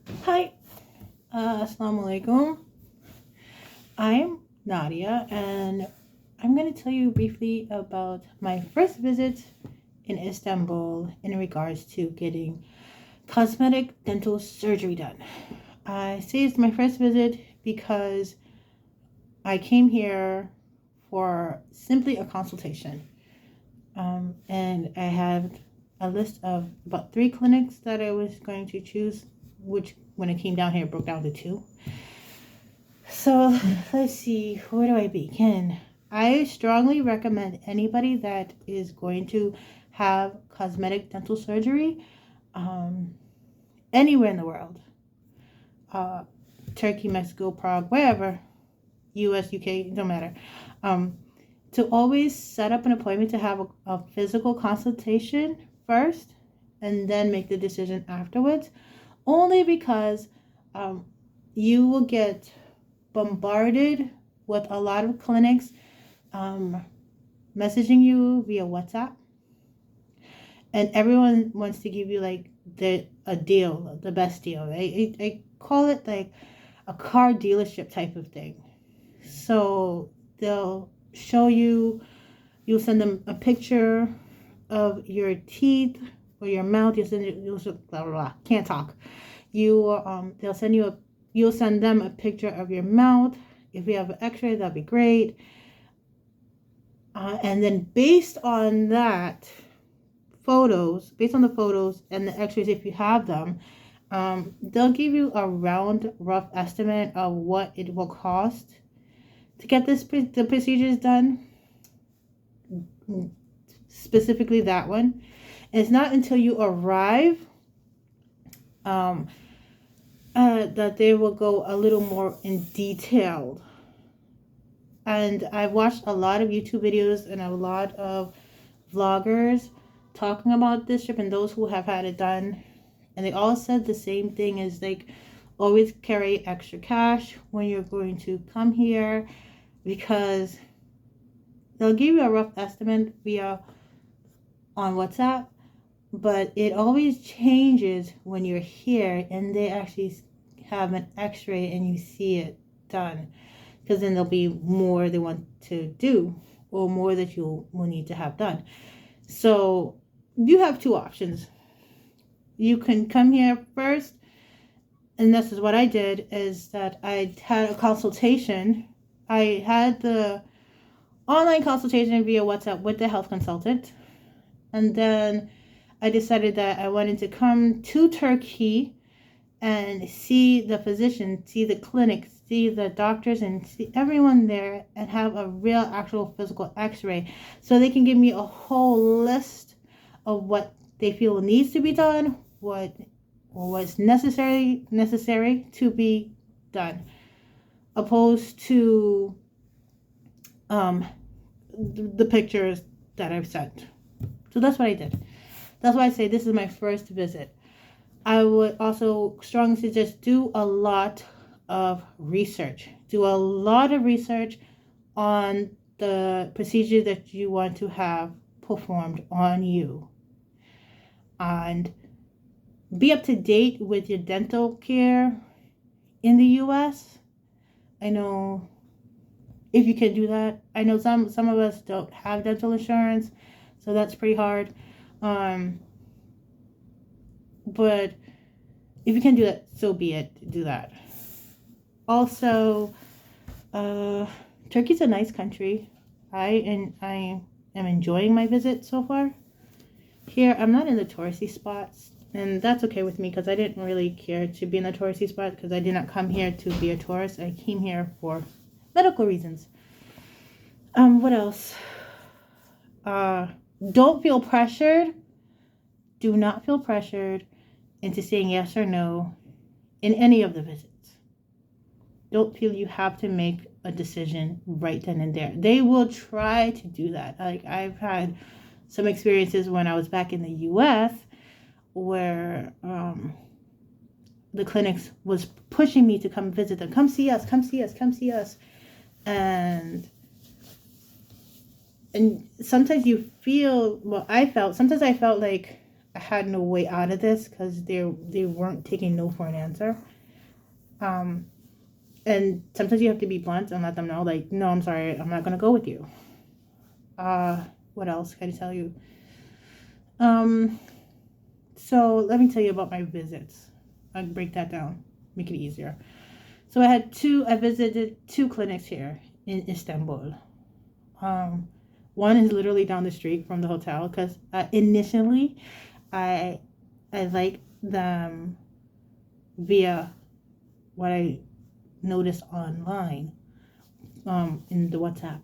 Hi, Assalamu Alaikum. I'm Nadia, and I'm going to tell you briefly about my first visit in Istanbul in regards to getting cosmetic dental surgery done. I say it's my first visit because I came here for simply a consultation. And I had a list of about 3 clinics that I was going to choose, which when it came down here, broke down to 2. So let's see, where do I begin? I strongly recommend anybody that is going to have cosmetic dental surgery anywhere in the world, Turkey, Mexico, Prague, wherever, US, UK, no matter, to always set up an appointment to have a physical consultation first and then make the decision afterwards, only because you will get bombarded with a lot of clinics messaging you via WhatsApp, and everyone wants to give you like a deal, the best deal. I call it like a car dealership type of thing. So they'll show you, you'll send them a picture of your teeth or your mouth. You'll blah blah blah. Can't talk. They'll send you you'll send them a picture of your mouth. If you have an X-ray, that'd be great. And then based on the photos and the X-rays, if you have them, they'll give you a rough estimate of what it will cost to get the procedures done. Specifically, that one. And it's not until you arrive that they will go a little more in detail. And I've watched a lot of YouTube videos and a lot of vloggers talking about this trip and those who have had it done. And they all said the same thing, is like, always carry extra cash when you're going to come here, because they'll give you a rough estimate on WhatsApp, but it always changes when you're here and they actually have an X-ray and you see it done, because then there'll be more they want to do or more that you will need to have done. So you have 2 options. You can come here first, and this is what I did, is that I had a consultation. I had the online consultation via WhatsApp with the health consultant, and then I decided that I wanted to come to Turkey and see the physician, see the clinic, see the doctors, and see everyone there, and have a real actual physical X-ray, so they can give me a whole list of what they feel needs to be done, what was necessary to be done, opposed to the pictures that I've sent. So that's what I did. That's why I say this is my first visit. I would also strongly suggest do a lot of research. Do a lot of research on the procedure that you want to have performed on you. And be up to date with your dental care in the US. I know if you can do that. I know some of us don't have dental insurance, so that's pretty hard. But if you can do that, so be it. Do that. Also, Turkey's a nice country. I am enjoying my visit so far. Here, I'm not in the touristy spots, and that's okay with me, because I didn't really care to be in the touristy spot, because I did not come here to be a tourist. I came here for medical reasons. What else? Don't feel pressured. Do not feel pressured into saying yes or no in any of the visits. Don't feel you have to make a decision right then and there. They will try to do that. Like, I've had some experiences when I was back in the US where the clinics was pushing me to come visit them. Come see us, come see us, come see us. And sometimes you feel, sometimes I felt like I had no way out of this because they weren't taking no for an answer. And sometimes you have to be blunt and let them know, like, no, I'm sorry, I'm not gonna go with you. What else can I tell you? So let me tell you about my visits. I'll break that down, make it easier. So I visited 2 clinics here in Istanbul. One is literally down the street from the hotel because initially I liked them via what I noticed online in the WhatsApp.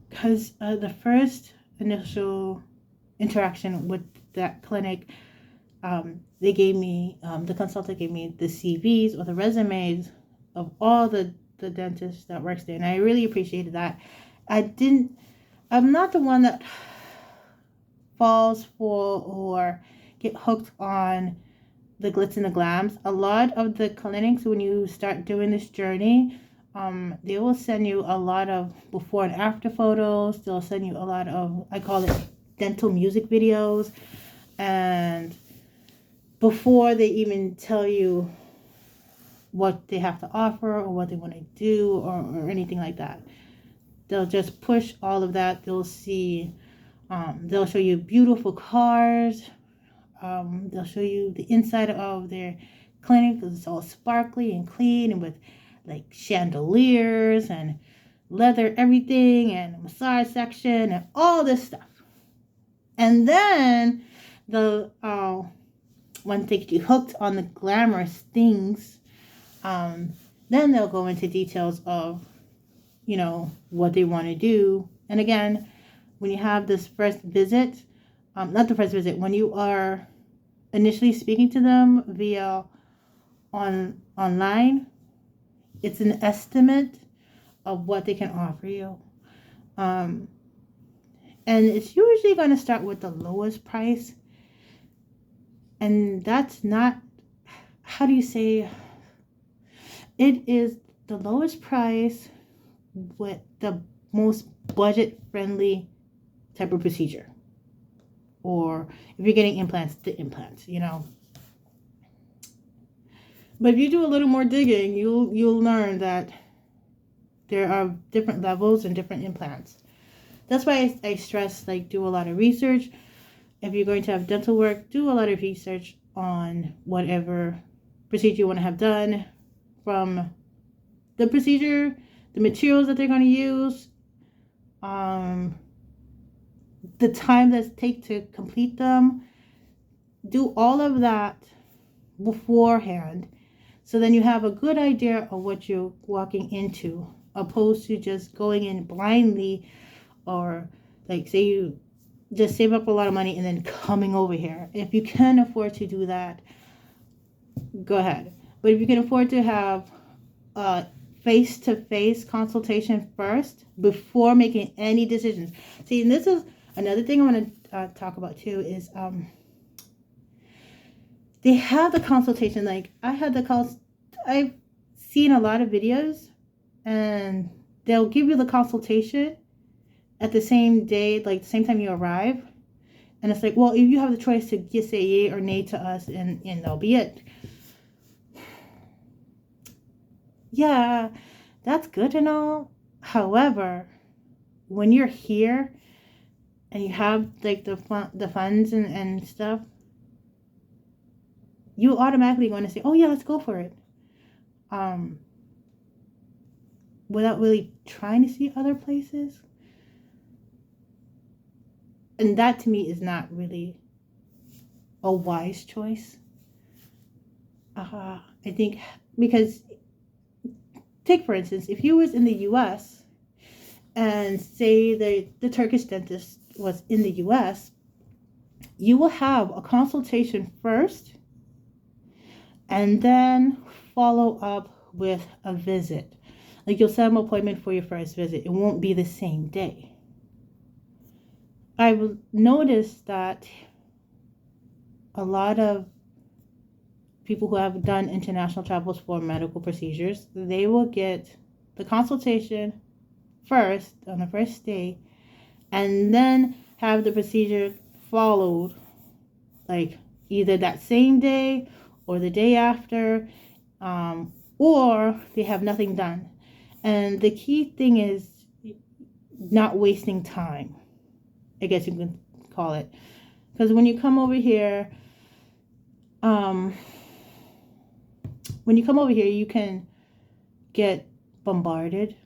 Because the first initial interaction with that clinic, they gave me, the consultant gave me the CVs or the resumes of all the dentists that works there, and I really appreciated that. I'm not the one that falls for or get hooked on the glitz and the glams. A lot of the clinics, when you start doing this journey, they will send you a lot of before and after photos. They'll send you a lot of, I call it dental music videos, and before they even tell you what they have to offer or what they want to do or anything like that, they'll just push all of that. They'll show you beautiful cars. They'll show you the inside of their clinic because it's all sparkly and clean and with like chandeliers and leather everything and a massage section and all this stuff. And then once they get you hooked on the glamorous things, then they'll go into details of, what they want to do. And again, when you have this first visit, not the first visit, when you are initially speaking to them via online, it's an estimate of what they can offer you. And it's usually going to start with the lowest price. And that's not, how do you say, it is the lowest price with the most budget-friendly type of procedure. Or if you're getting implants, the implants, But if you do a little more digging, you'll learn that there are different levels and different implants. That's why I stress, like, do a lot of research. If you're going to have dental work, do a lot of research on whatever procedure you want to have done, from the procedure, the materials that they're going to use, the time that it takes to complete them. Do all of that beforehand, so then you have a good idea of what you're walking into, opposed to just going in blindly, or like say you just save up a lot of money and then coming over here. If you can afford to do that, go ahead. But if you can afford to have a face-to-face consultation first before making any decisions. See, and this is another thing I want to talk about too, is they have the consultation. Like, I've seen a lot of videos, and they'll give you the consultation at the same day, like the same time you arrive. And it's like, well, if you have the choice to just say yay or nay to us, and that'll be it. Yeah, that's good and all. However, when you're here and you have like the funds and stuff, you automatically going to say, oh yeah, let's go for it. Without really trying to see other places. And that to me is not really a wise choice. I think, because take for instance, if you was in the US and say the Turkish dentist was in the US, you will have a consultation first and then follow up with a visit. Like, you'll set an appointment for your first visit. It won't be the same day. I've noticed that a lot of people who have done international travels for medical procedures, they will get the consultation first on the first day, and then have the procedure followed, like either that same day or the day after, or they have nothing done. And the key thing is not wasting time, I guess you can call it. Because when you come over here, you can get bombarded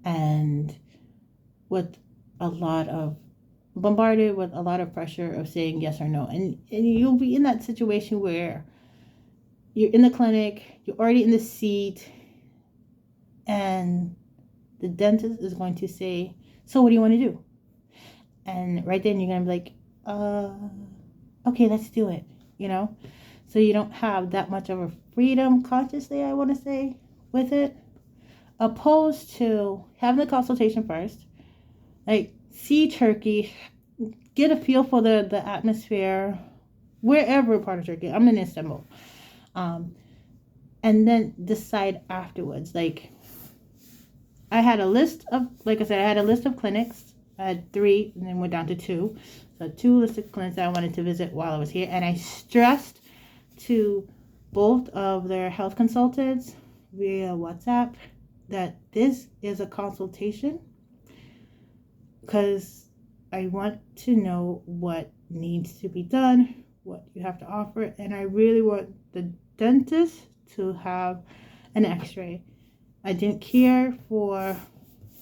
and with a lot of pressure of saying yes or no, and you'll be in that situation where you're in the clinic, you're already in the seat, and the dentist is going to say, so what do you want to do? And right then you're going to be like, okay, let's do it, so you don't have that much of a freedom consciously, I want to say, with it, opposed to having the consultation first, like see Turkey, get a feel for the atmosphere, wherever part of Turkey. I'm in Istanbul, and then decide afterwards. Like I had a list of, like I said, I had a list of clinics. I had 3 and then went down to 2. So 2 listed clinics that I wanted to visit while I was here, and I stressed to both of their health consultants via WhatsApp that this is a consultation, because I want to know what needs to be done, what you have to offer, and I really want the dentist to have an x-ray. I didn't care for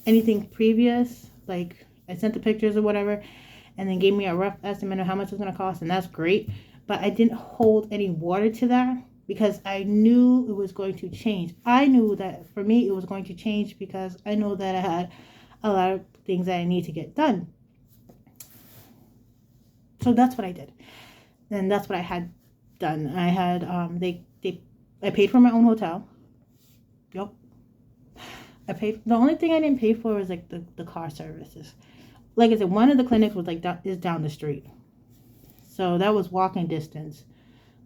anything previous, like I sent the pictures or whatever, and then gave me a rough estimate of how much it's going to cost, and that's great, but I didn't hold any water to that because I knew it was going to change. I knew that for me it was going to change because I know that I had a lot of things that I need to get done. So that's what I did, and that's what I had done. I had I paid for my own hotel. Yep. The only thing I didn't pay for was like the car services. Like I said, one of the clinics was like is down the street, so that was walking distance.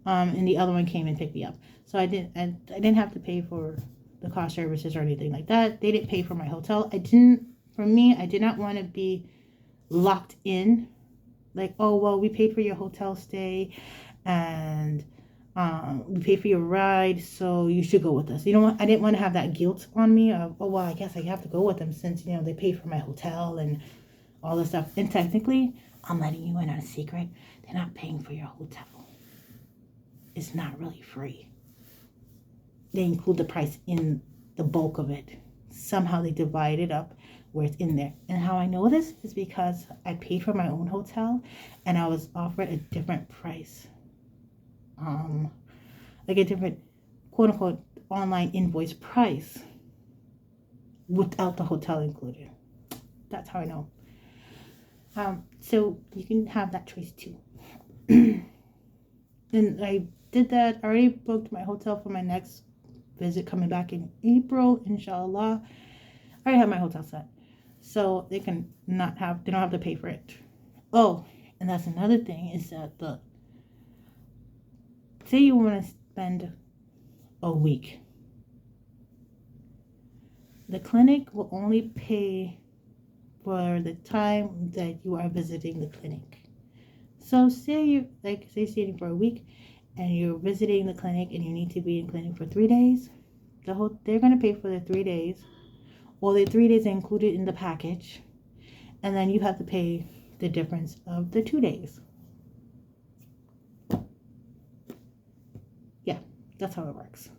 And the other one came and picked me up. So I didn't have to pay for the car services or anything like that. They didn't pay for my hotel. I did not want to be locked in. Like, oh, well, we paid for your hotel stay and we paid for your ride, so you should go with us. I didn't want to have that guilt on me of, oh, well, I guess I have to go with them since, they paid for my hotel and all this stuff. And technically, I'm letting you in on a secret. They're not paying for your hotel. It's not really free. They include the price in the bulk of it. Somehow they divide it up where it's in there. And how I know this is because I paid for my own hotel and I was offered a different price. Like a different quote unquote online invoice price without the hotel included. That's how I know. So you can have that choice too. And I did that. I already booked my hotel for my next visit coming back in April, inshallah. I already have my hotel set. So they don't have to pay for it. Oh, and that's another thing is that say you want to spend a week. The clinic will only pay for the time that you are visiting the clinic. So say you're staying for a week and you're visiting the clinic and you need to be in clinic for 3 days. They're going to pay for the 3 days. Well, the 3 days are included in the package. And then you have to pay the difference of the 2 days. Yeah, that's how it works.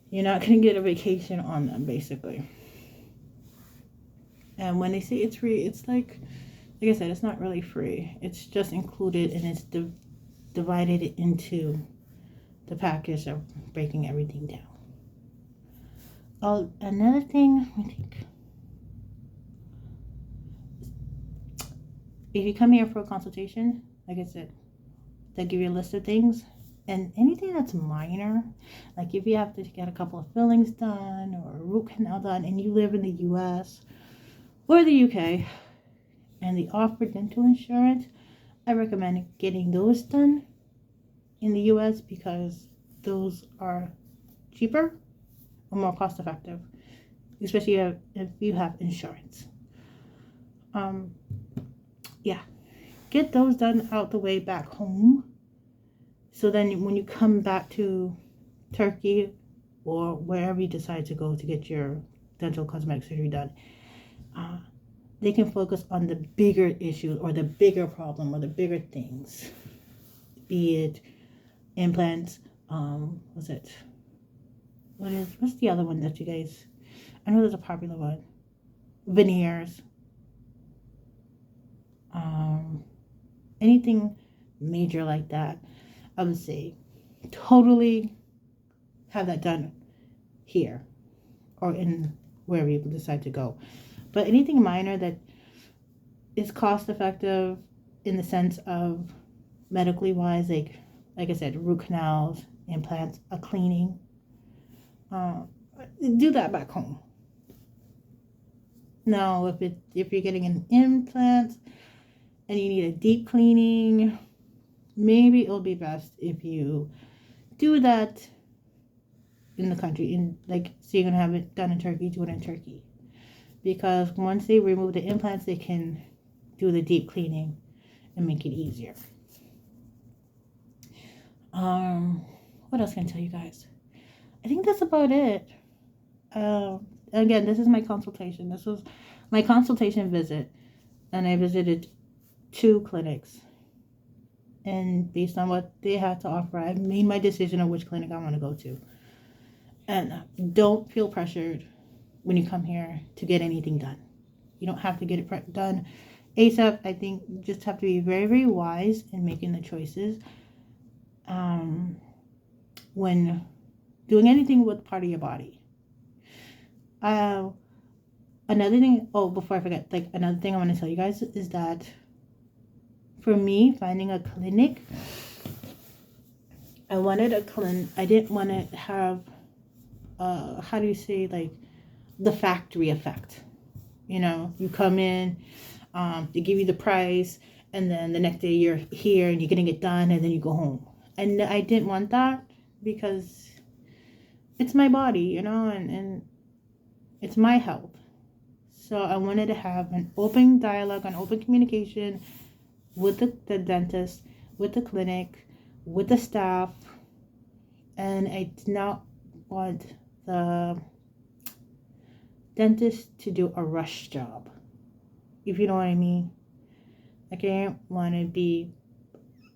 You're not going to get a vacation on them, basically. And when they say it's free, it's like I said, it's not really free. It's just included and it's divided into the package of breaking everything down. Oh, another thing, I think, if you come here for a consultation, like I said, they'll give you a list of things. And anything that's minor, like if you have to get a couple of fillings done or a root canal done and you live in the U.S. or the U.K., and they offer dental insurance, I recommend getting those done in the U.S. because those are cheaper or more cost effective, especially if you have insurance. Yeah, get those done out the way back home. So then when you come back to Turkey or wherever you decide to go to get your dental cosmetic surgery done, they can focus on the bigger issues or the bigger problem or the bigger things. Be it implants, what's the other one that you guys, I know there's a popular one, veneers, anything major like that. I would say totally have that done here or in wherever you decide to go. But anything minor that is cost effective in the sense of medically wise, like I said, root canals, implants, a cleaning, do that back home. Now, if you're getting an implant and you need a deep cleaning, maybe it'll be best if you do that in the country. So you're gonna have it done in Turkey, do it in Turkey, because once they remove the implants, they can do the deep cleaning and make it easier. What else can I tell you guys? I think that's about it. Again, this is my consultation. This was my consultation visit, and I visited 2 clinics. And based on what they had to offer, I made my decision on which clinic I want to go to. And don't feel pressured when you come here to get anything done. You don't have to get it done ASAP. I think you just have to be very, very wise in making the choices. When doing anything with part of your body. Another thing, before I forget, another thing I want to tell you guys is that for me, finding a clinic, I didn't want to have, how do you say, the factory effect. You come in, they give you the price, and then the next day you're here and you're getting it done, and then you go home. And I didn't want that because it's my body, and it's my health. So I wanted to have an open dialogue, an open communication with the dentist, with the clinic, with the staff. And I did not want the dentist to do a rush job, if you know what I mean. I didn't want to be,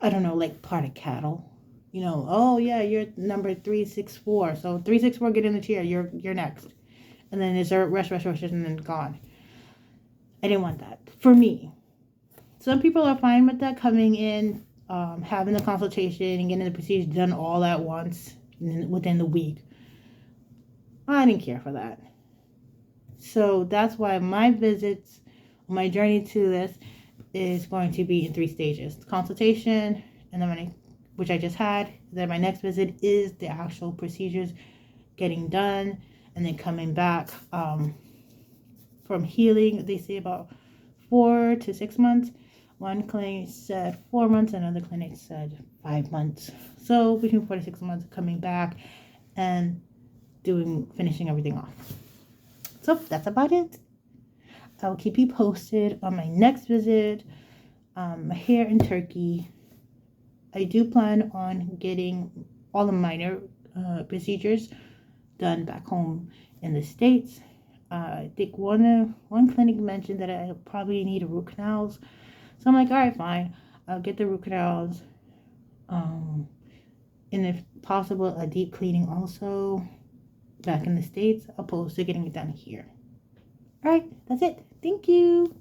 I don't know, part of cattle. Oh yeah, you're number 364. So 364, get in the chair. You're next. And then is there rush, and then gone. I didn't want that for me. Some people are fine with that, coming in, having the consultation and getting the procedure done all at once within the week. I didn't care for that. So that's why my visits, my journey to this is going to be in 3 stages. Consultation, and then which I just had. Then my next visit is the actual procedures getting done, and then coming back from healing. They say about 4 to 6 months. One clinic said 4 months, another clinic said 5 months. So between 4 to 6 months, coming back and finishing everything off. So that's about it. I'll keep you posted on my next visit here in Turkey. I do plan on getting all the minor procedures done back home in the States. I think one clinic mentioned that I probably need a root canals. So I'm like, all right, fine. I'll get the root canals. And if possible, a deep cleaning also back in the States, opposed to getting it done here. All right, that's it. Thank you.